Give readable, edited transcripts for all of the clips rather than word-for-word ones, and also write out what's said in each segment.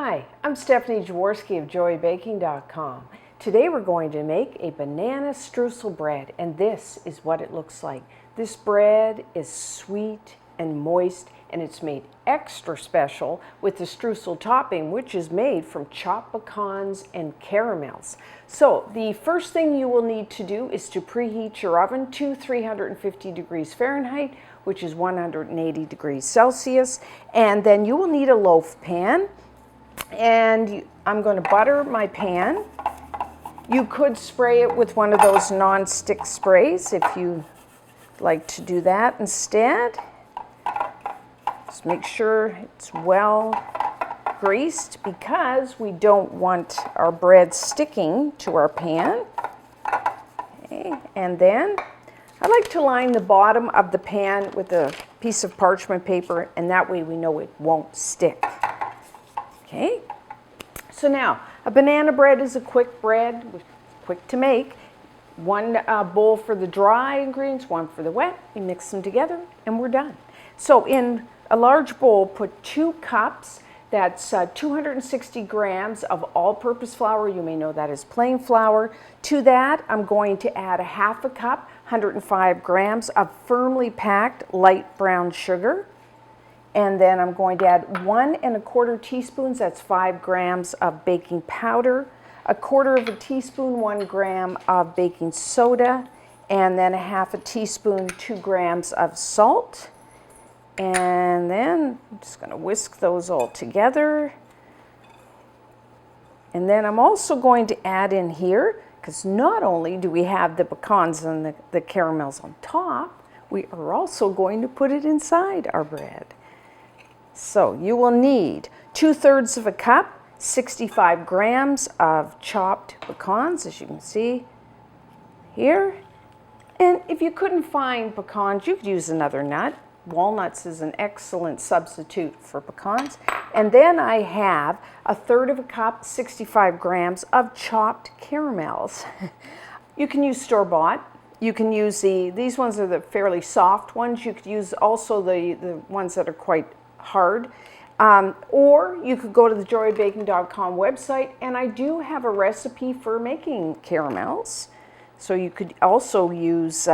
Hi, I'm Stephanie Jaworski of joybaking.com. Today we're going to make a banana streusel bread, and this is what it looks like. This bread is sweet and moist, and it's made extra special with the streusel topping, which is made from chopped pecans and caramels. So the first thing you will need to do is to preheat your oven to 350 degrees Fahrenheit, which is 180 degrees Celsius, and then you will need a loaf pan. And I'm going to butter my pan. You could spray it with one of those non-stick sprays if you like to do that instead. Just make sure it's well greased because we don't want our bread sticking to our pan. Okay. And then I like to line the bottom of the pan with a piece of parchment paper, and that way we know it won't stick. Okay, so now a banana bread is a quick bread, quick to make. One bowl for the dry ingredients, one for the wet. You mix them together and we're done. So in a large bowl, put 2 cups. That's 260 grams of all-purpose flour. You may know that as plain flour. To that, I'm going to add a half a cup, 105 grams of firmly packed light brown sugar. And then I'm going to add 1 1/4 teaspoons, that's 5 grams of baking powder, 1/4 teaspoon, 1 gram of baking soda, and then 1/2 teaspoon, 2 grams of salt. And then I'm just going to whisk those all together. And then I'm also going to add in here, because not only do we have the pecans and the caramels on top, we are also going to put it inside our bread. So you will need 2/3 of a cup, 65 grams of chopped pecans, as you can see here. And if you couldn't find pecans, you could use another nut. Walnuts is an excellent substitute for pecans. And then I have 1/3 of a cup, 65 grams of chopped caramels. You can use store-bought. You can use these ones are the fairly soft ones. You could use also the ones that are quite hard. Or you could go to the joybaking.com website, and I do have a recipe for making caramels. So you could also use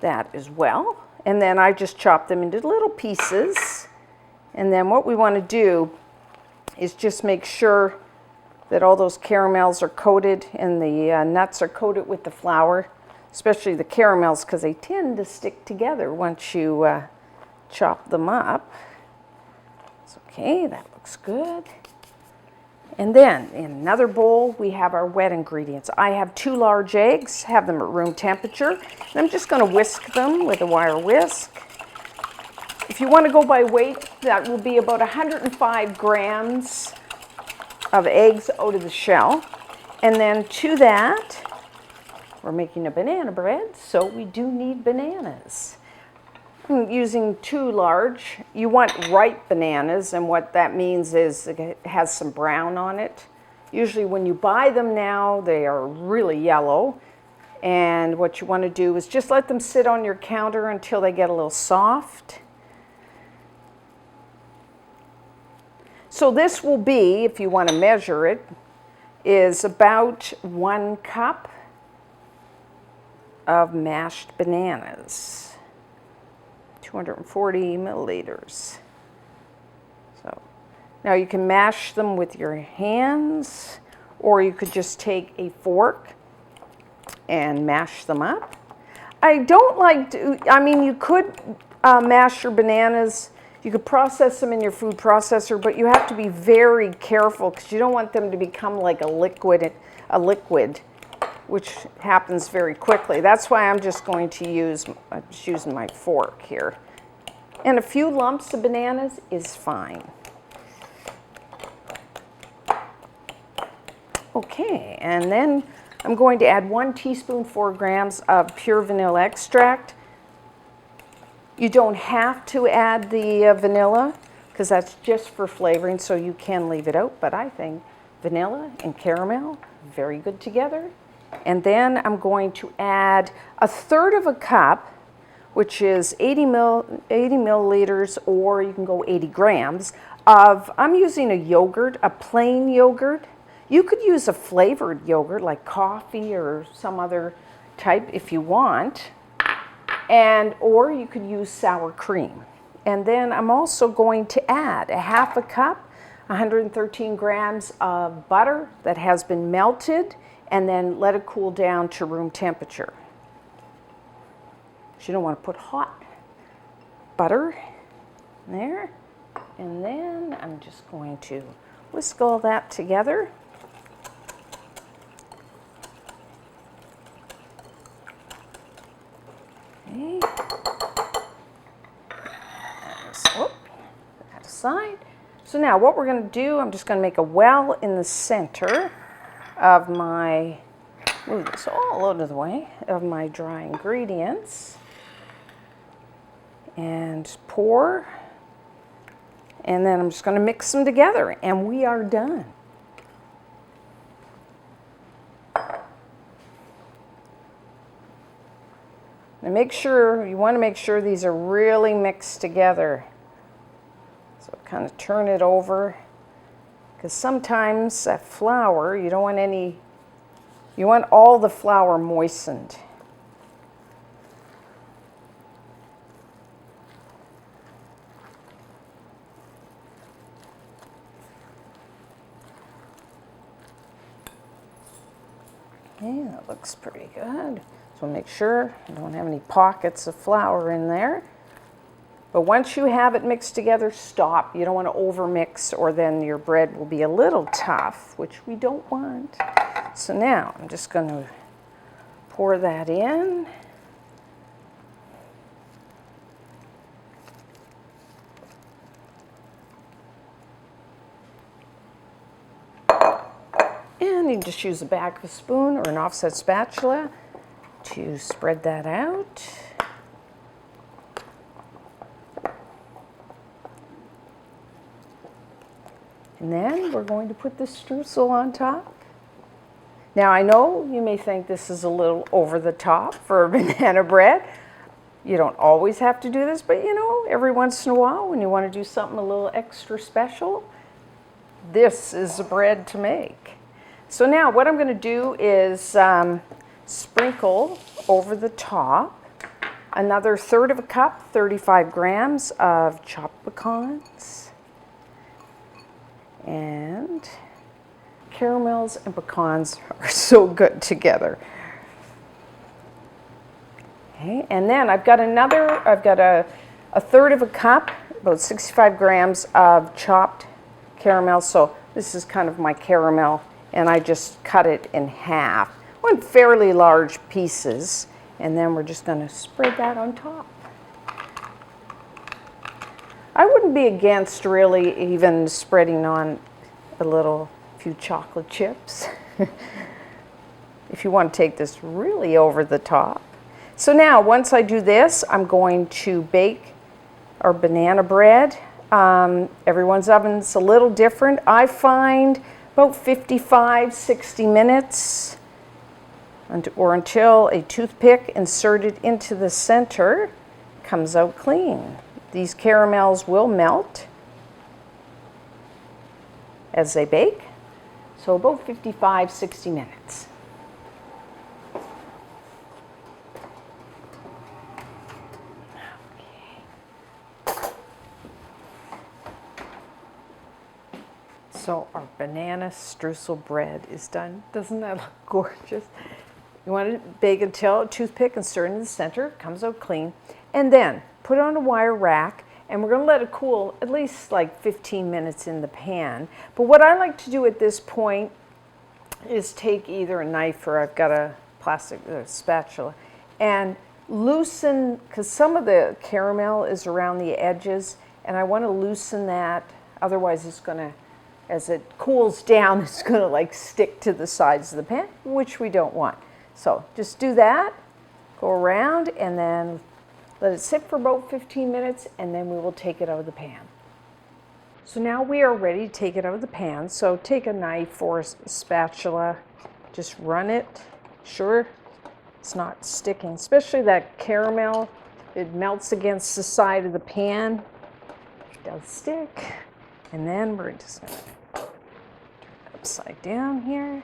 that as well. And then I just chop them into little pieces. And then what we want to do is just make sure that all those caramels are coated and the nuts are coated with the flour, especially the caramels, because they tend to stick together once you chop them up. It's okay, that looks good. And then in another bowl, we have our wet ingredients. I have 2 large eggs, have them at room temperature. And I'm just going to whisk them with a wire whisk. If you want to go by weight, that will be about 105 grams of eggs out of the shell. And then to that, we're making a banana bread, so we do need bananas. I'm using 2 large. You want ripe bananas, and what that means is it has some brown on it. Usually when you buy them now, they are really yellow. And what you want to do is just let them sit on your counter until they get a little soft. So this will be, if you want to measure it, is about 1 cup of mashed bananas. 240 milliliters. So now you can mash them with your hands, or you could just take a fork and mash them up. I don't like to, I mean, you could mash your bananas, you could process them in your food processor, but you have to be very careful because you don't want them to become like a liquid, which happens very quickly. That's why I'm just going to I'm just using my fork here. And a few lumps of bananas is fine. Okay, and then I'm going to add 1 teaspoon, 4 grams of pure vanilla extract. You don't have to add the vanilla because that's just for flavoring, so you can leave it out, but I think vanilla and caramel, very good together. And then I'm going to add 1/3 of a cup, which is 80 milliliters, or you can go 80 grams of, I'm using a yogurt, a plain yogurt. You could use a flavored yogurt like coffee or some other type if you want. Or you could use sour cream. And then I'm also going to add a half a cup, 113 grams of butter that has been melted, and then let it cool down to room temperature. You don't want to put hot butter there. And then I'm just going to whisk all that together. Okay. So, put that aside. So now what we're going to do, I'm just going to make a well in the center of my, move this all out of the way, of my dry ingredients. And pour. And then I'm just going to mix them together, and we are done. And make sure, you want to make sure these are really mixed together. So kind of turn it over, because sometimes that flour, you don't want any, you want all the flour moistened. Okay, that looks pretty good. So make sure you don't have any pockets of flour in there. But once you have it mixed together, stop. You don't want to overmix, or then your bread will be a little tough, which we don't want. So now I'm just going to pour that in. And you can just use the back of a spoon or an offset spatula to spread that out. And then we're going to put the streusel on top. Now I know you may think this is a little over the top for a banana bread. You don't always have to do this, but you know, every once in a while when you want to do something a little extra special, this is the bread to make. So now what I'm going to do is sprinkle over the top another third of a cup, 35 grams of chopped pecans. And caramels and pecans are so good together. Okay, and then I've got a third of a cup, about 65 grams of chopped caramel. So this is kind of my caramel, and I just cut it in half. One fairly large pieces, and then we're just going to spread that on top. I wouldn't be against really even spreading on a few chocolate chips if you want to take this really over the top. So now once I do this, I'm going to bake our banana bread. Everyone's oven's a little different. I find about 55, 60 minutes or until a toothpick inserted into the center comes out clean. These caramels will melt as they bake, so about 55, 60 minutes. So our banana streusel bread is done. Doesn't that look gorgeous? You want to bake until a toothpick inserted in the center comes out clean, and then put it on a wire rack, and we're going to let it cool at least like 15 minutes in the pan. But what I like to do at this point is take either a knife, or I've got a plastic spatula, and loosen, because some of the caramel is around the edges, and I want to loosen that. Otherwise it's going to, as it cools down, it's going to like stick to the sides of the pan, which we don't want. So just do that, go around, and then let it sit for about 15 minutes, and then we will take it out of the pan. So now we are ready to take it out of the pan. So take a knife or a spatula, just run it, sure it's not sticking, especially that caramel. It melts against the side of the pan, it does stick. And then we're just going to turn it upside down here.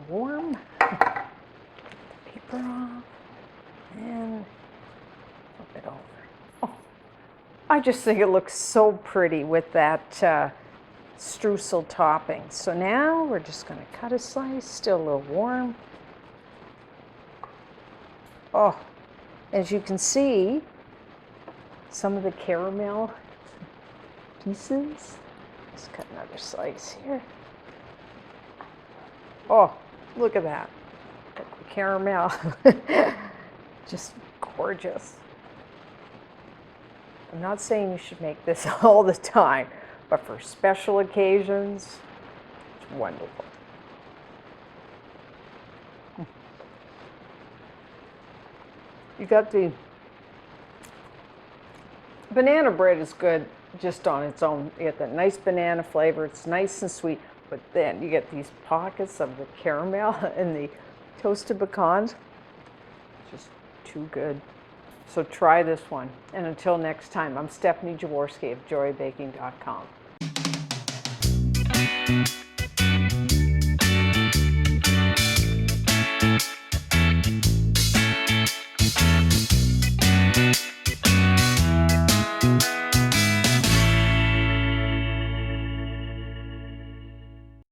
Warm. Paper off. And flip it over. Oh, I just think it looks so pretty with that streusel topping. So now we're just going to cut a slice, still a little warm. Oh, as you can see, some of the caramel pieces. Let's cut another slice here. Oh, look at that. The caramel. Just gorgeous. I'm not saying you should make this all the time, but for special occasions, it's wonderful. You got the banana bread is good just on its own. You get that nice banana flavor. It's nice and sweet, but then you get these pockets of the caramel and the toasted pecans. Just too good. So try this one. And until next time, I'm Stephanie Jaworski of joybaking.com.